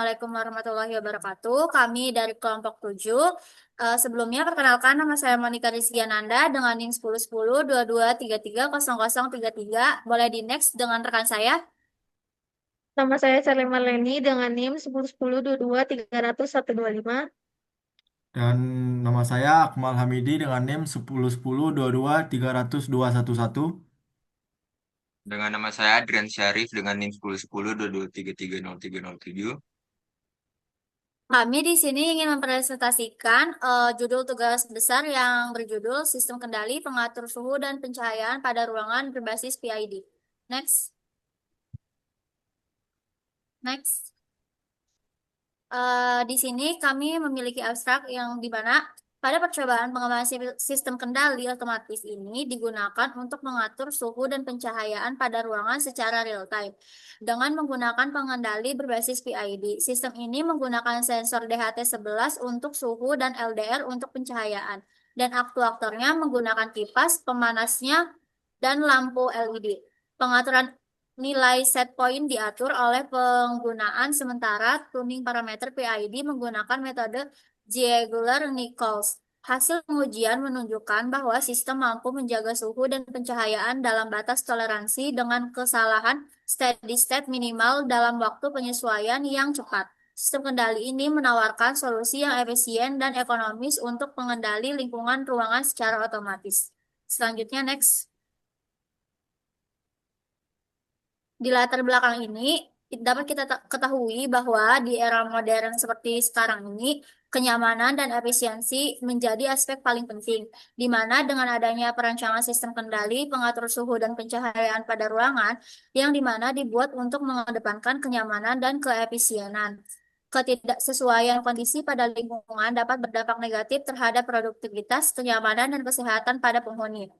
Assalamualaikum warahmatullahi wabarakatuh. Kami dari kelompok 7. Sebelumnya perkenalkan nama saya Monika Rizkyananda dengan NIM 1010-2233-0033. Boleh di next dengan rekan saya. Nama saya Charlie Marleni dengan NIM 1010223125. Dan nama saya Akmal Hamidi dengan NIM 101022300211. Dengan nama saya Adrian Syarif dengan NIM 101022330037. Kami di sini ingin mempresentasikan judul tugas besar yang berjudul Sistem Kendali Pengatur Suhu dan Pencahayaan pada Ruangan Berbasis PID. Next. Next. Di sini kami memiliki abstrak yang di mana pada percobaan pengembangan sistem kendali otomatis ini digunakan untuk mengatur suhu dan pencahayaan pada ruangan secara real time dengan menggunakan pengendali berbasis PID. Sistem ini menggunakan sensor DHT11 untuk suhu dan LDR untuk pencahayaan dan aktuatornya menggunakan kipas, pemanasnya, dan lampu LED. Pengaturan nilai set point diatur oleh penggunaan sementara tuning parameter PID menggunakan metode Ziegler-Nichols. Hasil pengujian menunjukkan bahwa sistem mampu menjaga suhu dan pencahayaan dalam batas toleransi dengan kesalahan steady state minimal dalam waktu penyesuaian yang cepat. Sistem kendali ini menawarkan solusi yang efisien dan ekonomis untuk pengendali lingkungan ruangan secara otomatis. Selanjutnya, next. Di latar belakang ini dapat kita ketahui bahwa di era modern seperti sekarang ini, kenyamanan dan efisiensi menjadi aspek paling penting, di mana dengan adanya perancangan sistem kendali, pengatur suhu dan pencahayaan pada ruangan, yang di mana dibuat untuk mengedepankan kenyamanan dan keefisienan. Ketidaksesuaian kondisi pada lingkungan dapat berdampak negatif terhadap produktivitas, kenyamanan, dan kesehatan pada penghuni.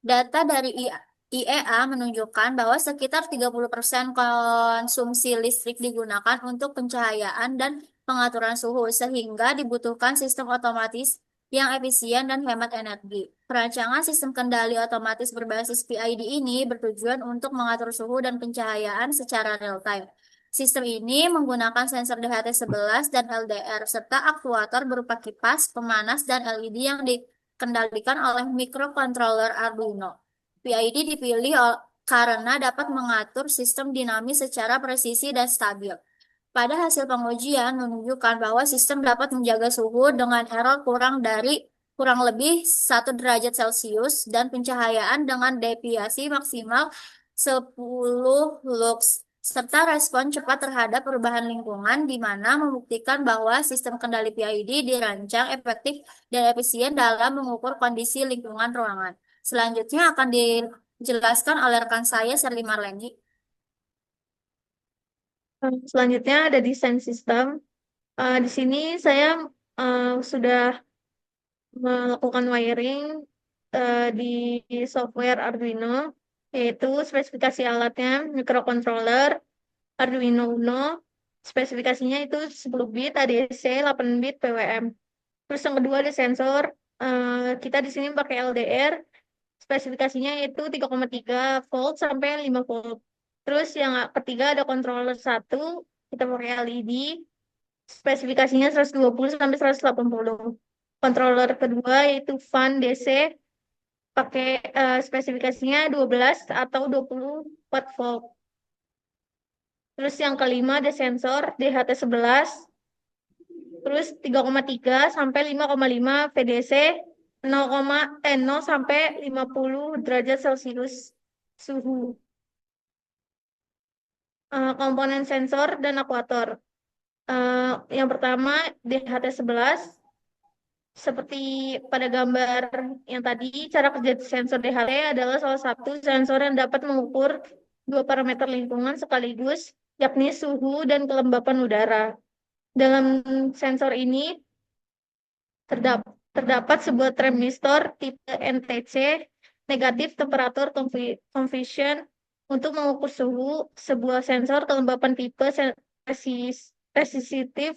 Data dari IEA menunjukkan bahwa sekitar 30% konsumsi listrik digunakan untuk pencahayaan dan pengaturan suhu, sehingga dibutuhkan sistem otomatis yang efisien dan hemat energi. Perancangan sistem kendali otomatis berbasis PID ini bertujuan untuk mengatur suhu dan pencahayaan secara real time. Sistem ini menggunakan sensor DHT11 dan LDR, serta aktuator berupa kipas, pemanas, dan LED yang dikendalikan oleh microcontroller Arduino. PID dipilih karena dapat mengatur sistem dinamis secara presisi dan stabil. Pada hasil pengujian menunjukkan bahwa sistem dapat menjaga suhu dengan error kurang lebih 1 derajat Celcius dan pencahayaan dengan deviasi maksimal 10 lux serta respon cepat terhadap perubahan lingkungan di mana membuktikan bahwa sistem kendali PID dirancang efektif dan efisien dalam mengukur kondisi lingkungan ruangan. Selanjutnya akan dijelaskan oleh rekan saya, Sherly Marleni. Selanjutnya ada desain sistem. Di sini saya sudah melakukan wiring di software Arduino, yaitu spesifikasi alatnya microcontroller Arduino Uno. Spesifikasinya itu 10 bit ADC, 8 bit PWM. Terus yang kedua ada sensor. Kita di sini pakai LDR. Spesifikasinya itu 3,3 volt sampai 5 volt. Terus yang ketiga ada controller satu, kita pakai LED. Spesifikasinya 120 sampai 180. Controller kedua yaitu fan DC, pakai spesifikasinya 12 atau 24 volt. Terus yang kelima ada sensor DHT11. Terus 3,3 sampai 5,5 VDC, 0 sampai 50 derajat Celcius suhu. Komponen sensor dan akuator. Yang pertama DHT11. Seperti pada gambar yang tadi, cara kerja sensor DHT adalah salah satu sensor yang dapat mengukur dua parameter lingkungan sekaligus, yakni suhu dan kelembapan udara. Dalam sensor ini terdapat sebuah transistor tipe NTC, negatif temperatur conversion, untuk mengukur suhu, sebuah sensor kelembapan tipe resistif,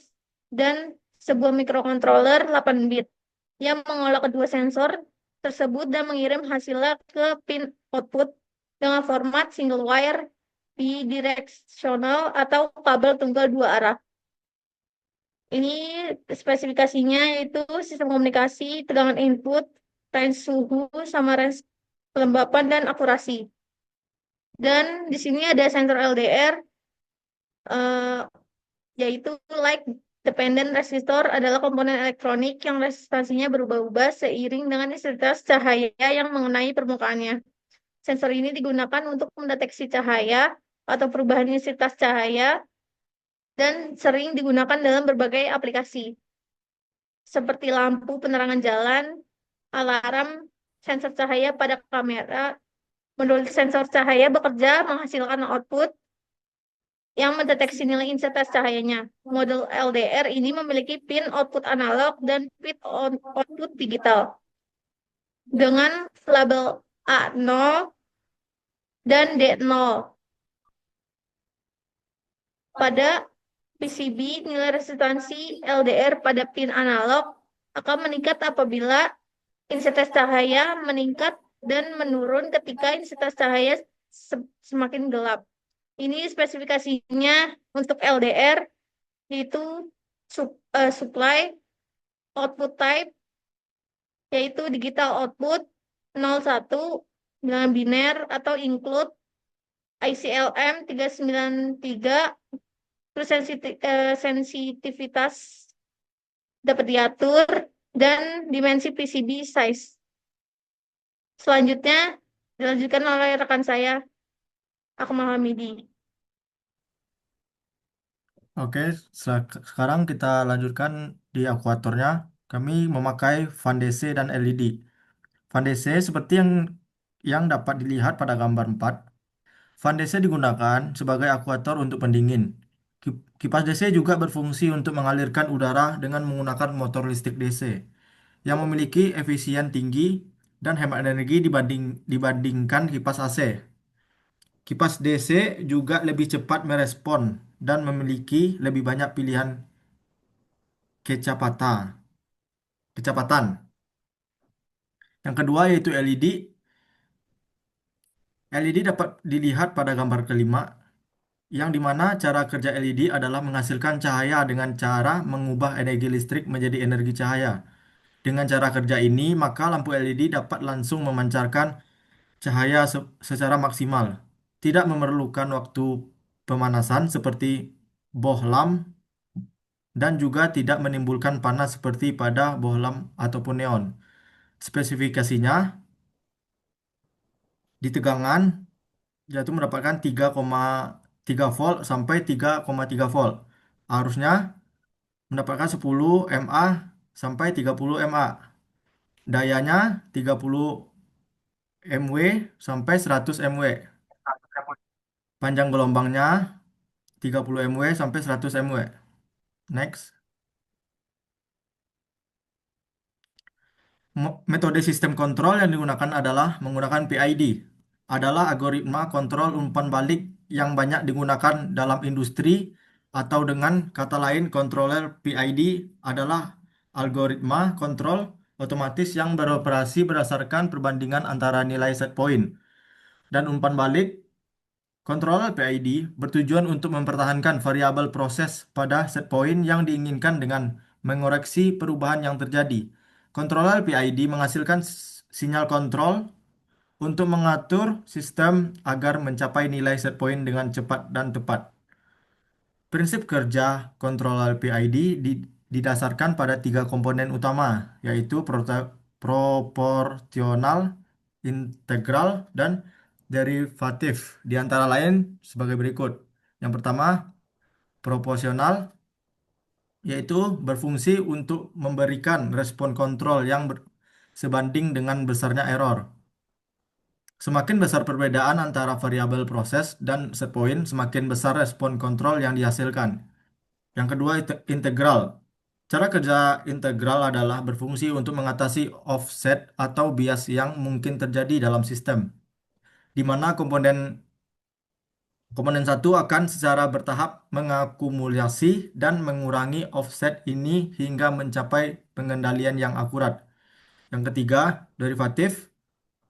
dan sebuah microcontroller 8 bit yang mengolah kedua sensor tersebut dan mengirim hasilnya ke pin output dengan format single wire bidirectional atau kabel tunggal dua arah. Ini spesifikasinya yaitu sistem komunikasi, tegangan input, range suhu, sama range kelembapan dan akurasi. Dan di sini ada sensor LDR, eh, yaitu like dependent resistor adalah komponen elektronik yang resistansinya berubah-ubah seiring dengan intensitas cahaya yang mengenai permukaannya. Sensor ini digunakan untuk mendeteksi cahaya atau perubahan intensitas cahaya dan sering digunakan dalam berbagai aplikasi seperti lampu penerangan jalan, alarm, sensor cahaya pada kamera. Menurut sensor cahaya bekerja menghasilkan output yang mendeteksi nilai intensitas cahayanya. Model LDR ini memiliki pin output analog dan pin output digital dengan label A0 dan D0. Pada PCB, nilai resistansi LDR pada pin analog akan meningkat apabila intensitas cahaya meningkat dan menurun ketika intensitas cahaya semakin gelap. Ini spesifikasinya untuk LDR, yaitu supply output type, yaitu digital output 01, dengan biner atau include ICLM 393, terus sensitivitas dapat diatur, dan dimensi PCB size. Selanjutnya dilanjutkan oleh rekan saya, Akmal Hamidi. Oke, sekarang kita lanjutkan di akuatornya. Kami memakai fan DC dan LED. Fan DC seperti yang dapat dilihat pada gambar 4. Fan DC digunakan sebagai akuator untuk pendingin. Kipas DC juga berfungsi untuk mengalirkan udara dengan menggunakan motor listrik DC yang memiliki efisien tinggi dan hemat energi dibandingkan kipas AC. Kipas DC juga lebih cepat merespon dan memiliki lebih banyak pilihan kecepatan. kecepatan. Yang kedua yaitu LED. LED dapat dilihat pada gambar kelima, yang dimana cara kerja LED adalah menghasilkan cahaya dengan cara mengubah energi listrik menjadi energi cahaya. Dengan cara kerja ini, maka lampu LED dapat langsung memancarkan cahaya secara maksimal, tidak memerlukan waktu pemanasan seperti bohlam dan juga tidak menimbulkan panas seperti pada bohlam ataupun neon. Spesifikasinya di tegangan yaitu mendapatkan 3,3 volt sampai 3,3 volt. Arusnya mendapatkan 10 mA sampai 30 mA. Dayanya 30 mW sampai 100 mW. Panjang gelombangnya 30 mW sampai 100 mW. Next. Metode sistem kontrol yang digunakan adalah menggunakan PID. Adalah algoritma kontrol umpan balik yang banyak digunakan dalam industri, atau dengan kata lain controller PID adalah algoritma kontrol otomatis yang beroperasi berdasarkan perbandingan antara nilai set point dan umpan balik. Controller PID bertujuan untuk mempertahankan variabel proses pada set point yang diinginkan dengan mengoreksi perubahan yang terjadi. Controller PID menghasilkan sinyal kontrol untuk mengatur sistem agar mencapai nilai set point dengan cepat dan tepat. Prinsip kerja controller PID didasarkan pada tiga komponen utama, yaitu proporsional, integral, dan derivatif. Di antara lain sebagai berikut. Yang pertama, proporsional, yaitu berfungsi untuk memberikan respon kontrol yang sebanding dengan besarnya error. Semakin besar perbedaan antara variabel proses dan set point, semakin besar respon kontrol yang dihasilkan. Yang kedua, integral. Cara kerja integral adalah berfungsi untuk mengatasi offset atau bias yang mungkin terjadi dalam sistem, di mana komponen satu akan secara bertahap mengakumulasi dan mengurangi offset ini hingga mencapai pengendalian yang akurat. Yang ketiga, derivatif,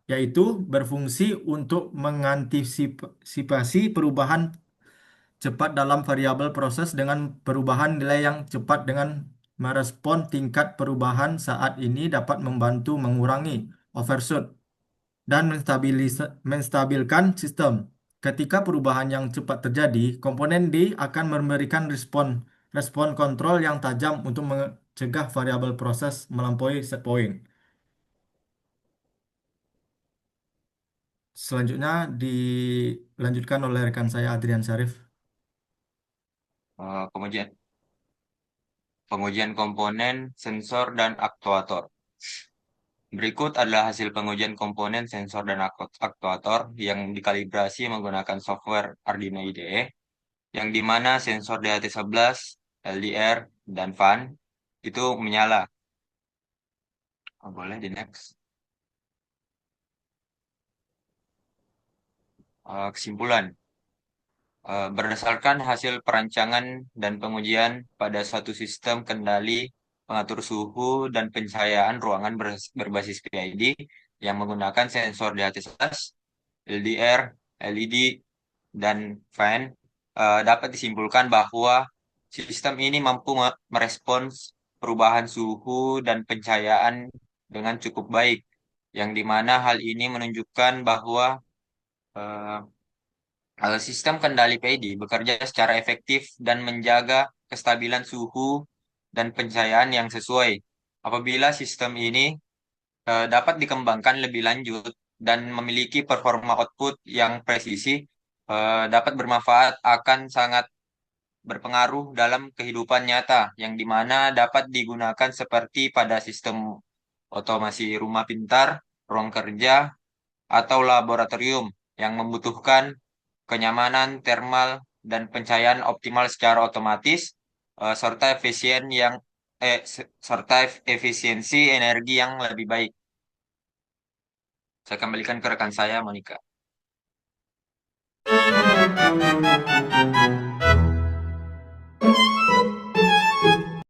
yaitu berfungsi untuk mengantisipasi perubahan cepat dalam variabel proses dengan perubahan nilai yang cepat dengan merespon tingkat perubahan saat ini dapat membantu mengurangi overshoot dan menstabilkan sistem. Ketika perubahan yang cepat terjadi, komponen D akan memberikan respon kontrol yang tajam untuk mencegah variabel proses melampaui set point. Selanjutnya dilanjutkan oleh rekan saya Adrian Syarif. Kemudian pengujian komponen, sensor, dan aktuator. Berikut adalah hasil pengujian komponen, sensor, dan aktuator yang dikalibrasi menggunakan software Arduino IDE, yang di mana sensor DHT11, LDR, dan fan itu menyala. Boleh di next. Kesimpulan. Berdasarkan hasil perancangan dan pengujian pada suatu sistem kendali pengatur suhu dan pencahayaan ruangan berbasis PID yang menggunakan sensor DHT11, LDR, LED, dan fan, dapat disimpulkan bahwa sistem ini mampu merespons perubahan suhu dan pencahayaan dengan cukup baik, yang dimana hal ini menunjukkan bahwa eh, sistem kendali PID bekerja secara efektif dan menjaga kestabilan suhu dan pencahayaan yang sesuai. Apabila sistem ini dapat dikembangkan lebih lanjut dan memiliki performa output yang presisi, dapat bermanfaat akan sangat berpengaruh dalam kehidupan nyata, yang dimana dapat digunakan seperti pada sistem otomasi rumah pintar, ruang kerja, atau laboratorium yang membutuhkan kenyamanan thermal dan pencahayaan optimal secara otomatis, serta efisiensi energi yang lebih baik. Saya kembalikan ke rekan saya, Monica.